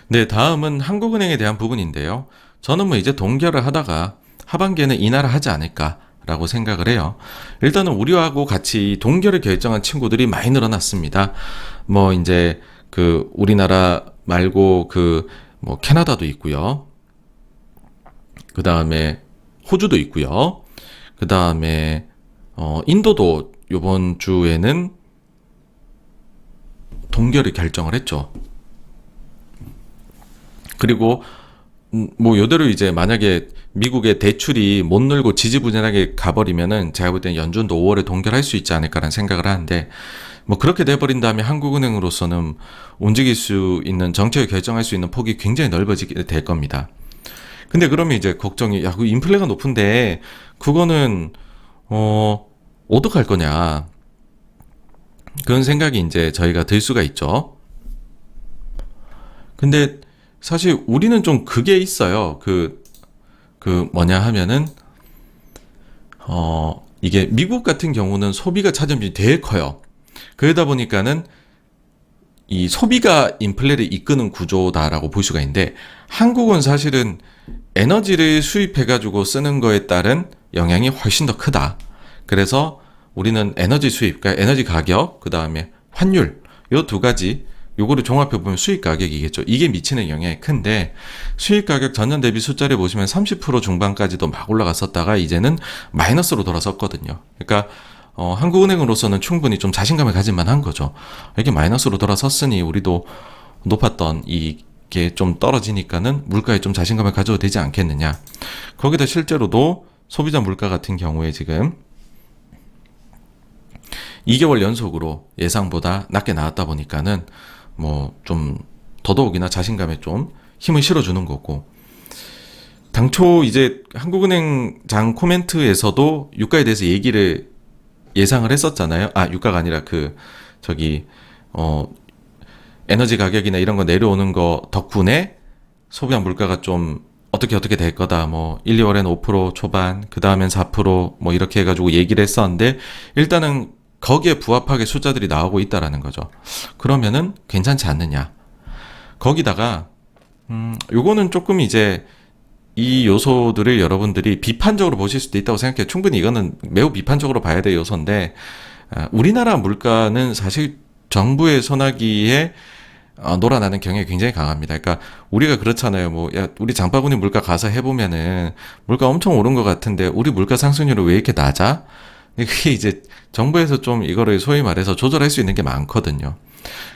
네, 다음은 한국은행에 대한 부분인데요. 저는 뭐 이제 동결을 하다가 하반기에는 인하를 하지 않을까라고 생각을 해요. 일단은 우리하고 같이 동결을 결정한 친구들이 많이 늘어났습니다. 뭐 이제 그 우리나라 말고 그 뭐 캐나다도 있고요. 그 다음에 호주도 있고요. 그 다음에 인도도 이번 주에는 동결을 결정을 했죠. 그리고 뭐 요대로 이제 만약에 미국의 대출이 못 늘고 지지부진하게 가버리면은 제가 볼 때는 연준도 5월에 동결할 수 있지 않을까라는 생각을 하는데, 뭐 그렇게 돼버린 다음에 한국은행으로서는 움직일 수 있는 정책을 결정할 수 있는 폭이 굉장히 넓어지게 될 겁니다. 근데 그러면 이제 걱정이, 야, 그 인플레가 높은데 그거는 어떡할 거냐, 그런 생각이 이제 저희가 들 수가 있죠. 근데 사실 우리는 좀 그게 있어요. 그 뭐냐 하면은 이게 미국 같은 경우는 소비가 차점이 되게 커요. 그러다 보니까는 이 소비가 인플레를 이끄는 구조다라고 볼 수가 있는데, 한국은 사실은 에너지를 수입해가지고 쓰는 거에 따른 영향이 훨씬 더 크다. 그래서 우리는 에너지 수입, 그러니까 에너지 가격, 그 다음에 환율, 요 두 가지, 요거를 종합해 보면 수입 가격이겠죠. 이게 미치는 영향이 큰데, 수입 가격 전년 대비 숫자를 보시면 30% 중반까지도 막 올라갔었다가 이제는 마이너스로 돌아섰거든요. 그러니까 한국은행으로서는 충분히 좀 자신감을 가질 만한 거죠. 이게 마이너스로 돌아섰으니 우리도 높았던 이게 좀 떨어지니까는 물가에 좀 자신감을 가져도 되지 않겠느냐. 거기다 실제로도 소비자 물가 같은 경우에 지금 2개월 연속으로 예상보다 낮게 나왔다 보니까는 뭐 좀 더더욱이나 자신감에 좀 힘을 실어주는 거고, 당초 이제 한국은행장 코멘트에서도 유가에 대해서 얘기를 예상을 했었잖아요. 아, 유가가 아니라 저기 에너지 가격이나 이런 거 내려오는 거 덕분에 소비자 물가가 좀 어떻게 될 거다. 뭐 1, 2월에는 5% 초반, 그 다음엔 4%뭐 이렇게 해가지고 얘기를 했었는데, 일단은 거기에 부합하게 숫자들이 나오고 있다라는 거죠. 그러면은 괜찮지 않느냐. 거기다가 요거는 조금 이제 이 요소들을 여러분들이 비판적으로 보실 수도 있다고 생각해요. 충분히 이거는 매우 비판적으로 봐야 될 요소인데, 우리나라 물가는 사실 정부의 소나기에 놀아나는 경향이 굉장히 강합니다. 그러니까 우리가 그렇잖아요. 뭐, 야, 우리 장바구니 물가 가서 해보면은 물가 엄청 오른 것 같은데 우리 물가 상승률은 왜 이렇게 낮아? 그게 이제 정부에서 좀 이거를 소위 말해서 조절할 수 있는 게 많거든요.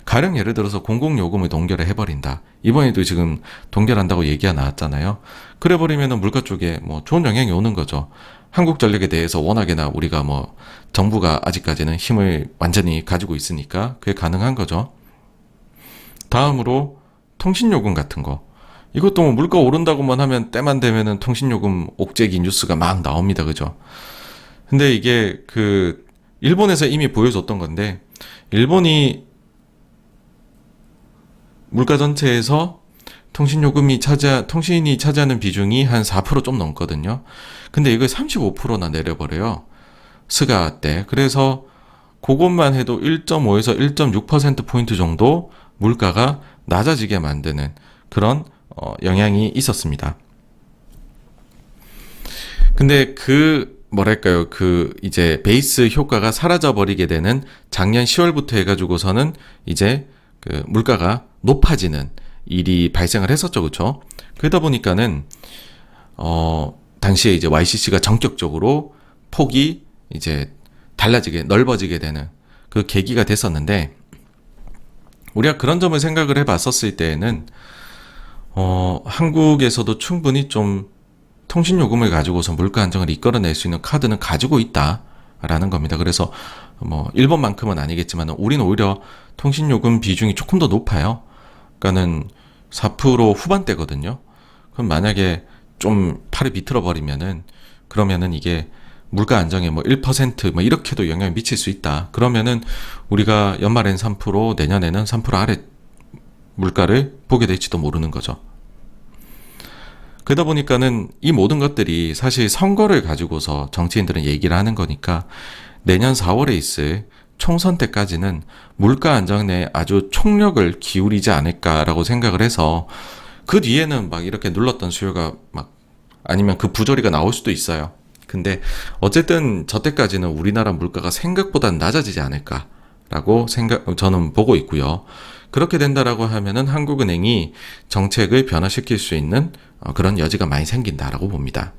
가령 예를 들어서 공공요금을 동결을 해버린다. 이번에도 지금 동결한다고 얘기가 나왔잖아요. 그래버리면 물가 쪽에 뭐 좋은 영향이 오는 거죠. 한국전력에 대해서 워낙에나 우리가 뭐 정부가 아직까지는 힘을 완전히 가지고 있으니까 그게 가능한 거죠. 다음으로 통신요금 같은 거. 이것도 뭐 물가 오른다고만 하면 때만 되면은 통신요금 옥죄기 뉴스가 막 나옵니다. 그죠? 근데 이게 일본에서 이미 보여줬던 건데, 일본이 물가 전체에서 통신이 차지하는 비중이 한 4%좀 넘거든요. 근데 이걸 35%나 내려버려요. 스가 때. 그래서 그것만 해도 1.5에서 1.6%포인트 정도 물가가 낮아지게 만드는 그런 영향이 있었습니다. 근데 뭐랄까요, 이제 베이스 효과가 사라져버리게 되는 작년 10월부터 해가지고서는 이제 물가가 높아지는 일이 발생을 했었죠. 그쵸? 그러다 보니까는, 당시에 이제 YCC가 전격적으로 폭이 이제 넓어지게 되는 그 계기가 됐었는데, 우리가 그런 점을 생각을 해봤었을 때에는, 한국에서도 충분히 좀 통신요금을 가지고서 물가 안정을 이끌어낼 수 있는 카드는 가지고 있다라는 겁니다. 그래서 뭐 일본만큼은 아니겠지만 우리는 오히려 통신요금 비중이 조금 더 높아요. 그러니까는 4% 후반대거든요. 그럼 만약에 좀 팔을 비틀어 버리면은, 그러면은 이게 물가 안정에 뭐 1%뭐 이렇게도 영향을 미칠 수 있다. 그러면은 우리가 연말엔 3%, 내년에는 3% 아래 물가를 보게 될지도 모르는 거죠. 그러다 보니까는 이 모든 것들이 사실 선거를 가지고서 정치인들은 얘기를 하는 거니까, 내년 4월에 있을 총선 때까지는 물가 안정에 아주 총력을 기울이지 않을까라고 생각을 해서 그 뒤에는 막 이렇게 눌렀던 수요가 막 아니면 그 부조리가 나올 수도 있어요. 근데 어쨌든 저 때까지는 우리나라 물가가 생각보다 낮아지지 않을까라고 저는 보고 있고요. 그렇게 된다라고 하면은 한국은행이 정책을 변화시킬 수 있는 그런 여지가 많이 생긴다라고 봅니다.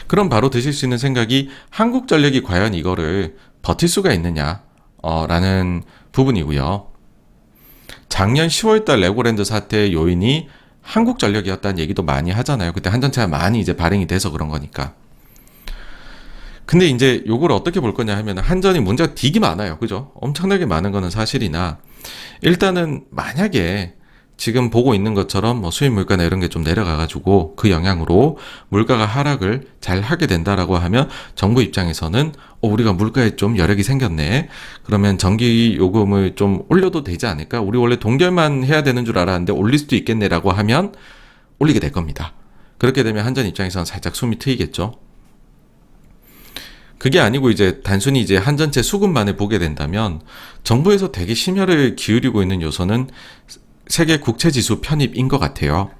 그럼 바로 드실 수 있는 생각이 한국전력이 과연 이거를 버틸 수가 있느냐 라는 부분이고요. 작년 10월달 레고랜드 사태의 요인이 한국전력이었다는 얘기도 많이 하잖아요. 그때 한전차가 많이 이제 발행이 돼서 그런 거니까. 근데 이제 요걸 어떻게 볼 거냐 하면 한전이 문제가 되게 많아요. 그죠? 엄청나게 많은 거는 사실이나 일단은 만약에 지금 보고 있는 것처럼 뭐 수입 물가나 이런 게 좀 내려가가지고 그 영향으로 물가가 하락을 잘 하게 된다라고 하면 정부 입장에서는 우리가 물가에 좀 여력이 생겼네. 그러면 전기 요금을 좀 올려도 되지 않을까? 우리 원래 동결만 해야 되는 줄 알았는데 올릴 수도 있겠네라고 하면 올리게 될 겁니다. 그렇게 되면 한전 입장에서는 살짝 숨이 트이겠죠. 그게 아니고 이제 단순히 이제 한전체 수급만을 보게 된다면 정부에서 되게 심혈을 기울이고 있는 요소는 세계 국채지수 편입인 것 같아요.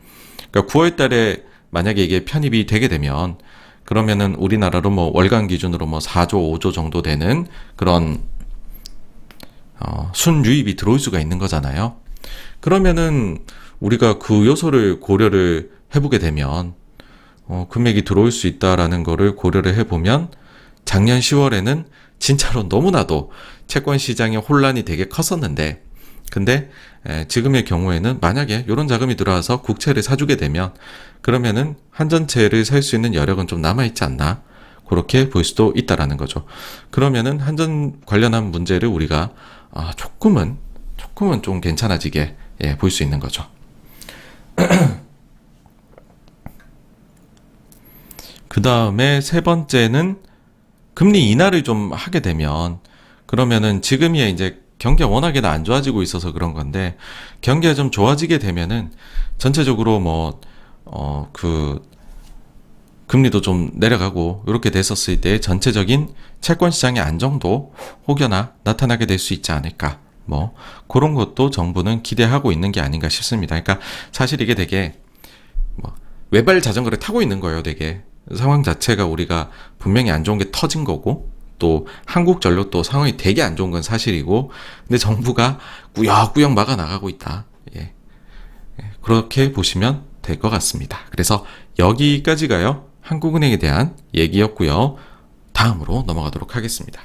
그러니까 9월 달에 만약에 이게 편입이 되게 되면 그러면은 우리나라로 뭐 월간 기준으로 뭐 4조, 5조 정도 되는 그런 순유입이 들어올 수가 있는 거잖아요. 그러면은 우리가 그 요소를 고려를 해보게 되면 금액이 들어올 수 있다라는 거를 고려를 해보면 작년 10월에는 진짜로 너무나도 채권 시장의 혼란이 되게 컸었는데 근데 지금의 경우에는 만약에 이런 자금이 들어와서 국채를 사주게 되면 그러면은 한전채를 살 수 있는 여력은 좀 남아있지 않나 그렇게 볼 수도 있다라는 거죠. 그러면은 한전 관련한 문제를 우리가 조금은 좀 괜찮아지게 볼 수 있는 거죠. 그 다음에 세 번째는 금리 인하를 좀 하게 되면 그러면은 지금이야 이제 경기가 워낙에 안 좋아지고 있어서 그런 건데 경기가 좀 좋아지게 되면은 전체적으로 그 금리도 좀 내려가고 이렇게 됐었을 때 전체적인 채권 시장의 안정도 혹여나 나타나게 될 수 있지 않을까 그런 것도 정부는 기대하고 있는 게 아닌가 싶습니다. 그러니까 사실 이게 되게 외발 자전거를 타고 있는 거예요. 되게 상황 자체가 우리가 분명히 안 좋은 게 터진 거고 또 한국전력도 상황이 되게 안 좋은 건 사실이고 근데 정부가 꾸역꾸역 막아 나가고 있다. 그렇게 보시면 될 것 같습니다. 그래서 여기까지가요 한국은행에 대한 얘기였고요. 다음으로 넘어가도록 하겠습니다.